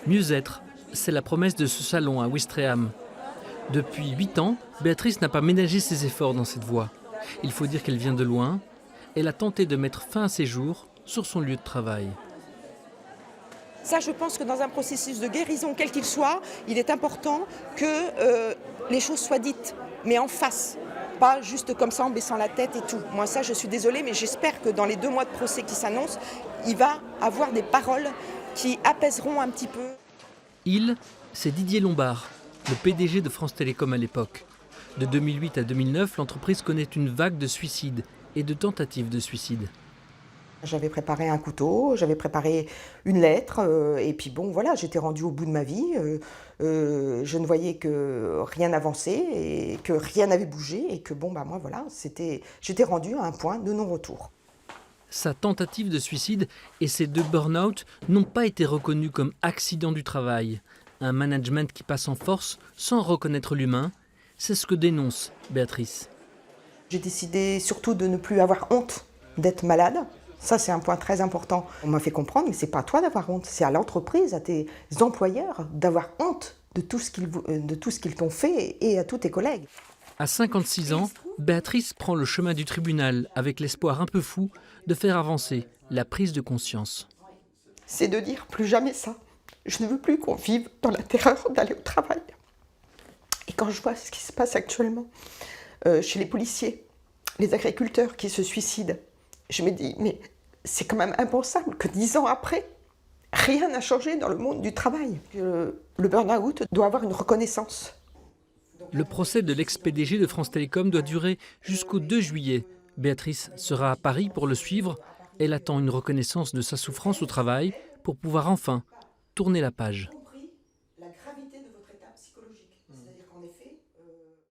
Mieux être, c'est la promesse de ce salon à Ouistreham. Depuis 8 ans, Béatrice n'a pas ménagé ses efforts dans cette voie. Il faut dire qu'elle vient de loin. Elle a tenté de mettre fin à ses jours sur son lieu de travail. Ça, je pense que dans un processus de guérison, quel qu'il soit, il est important que les choses soient dites, mais en face. Pas juste comme ça en baissant la tête et tout. Moi, ça, je suis désolée, mais j'espère que dans les 2 mois de procès qui s'annoncent, il va avoir des paroles qui apaiseront un petit peu. Il, c'est Didier Lombard, le PDG de France Télécom à l'époque. De 2008 à 2009, l'entreprise connaît une vague de suicides et de tentatives de suicide. J'avais préparé un couteau, j'avais préparé une lettre, et puis bon, voilà, j'étais rendue au bout de ma vie. Je ne voyais que rien n'avançait et que rien n'avait bougé, et que bon, bah moi, voilà, j'étais rendue à un point de non-retour. Sa tentative de suicide et ses 2 burn-out n'ont pas été reconnus comme accidents du travail. Un management qui passe en force sans reconnaître l'humain, c'est ce que dénonce Béatrice. J'ai décidé surtout de ne plus avoir honte d'être malade. Ça, c'est un point très important. On m'a fait comprendre que ce n'est pas à toi d'avoir honte, c'est à l'entreprise, à tes employeurs d'avoir honte de tout ce qu'ils t'ont fait et à tous tes collègues. À 56 ans, Béatrice prend le chemin du tribunal avec l'espoir un peu fou de faire avancer la prise de conscience. C'est de dire plus jamais ça. Je ne veux plus qu'on vive dans la terreur d'aller au travail. Et quand je vois ce qui se passe actuellement chez les policiers, les agriculteurs qui se suicident, je me dis, mais c'est quand même impensable que 10 ans après, rien n'a changé dans le monde du travail. Le burn-out doit avoir une reconnaissance. Le procès de l'ex-PDG de France Télécom doit durer jusqu'au 2 juillet. Béatrice sera à Paris pour le suivre. Elle attend une reconnaissance de sa souffrance au travail pour pouvoir enfin tourner la page.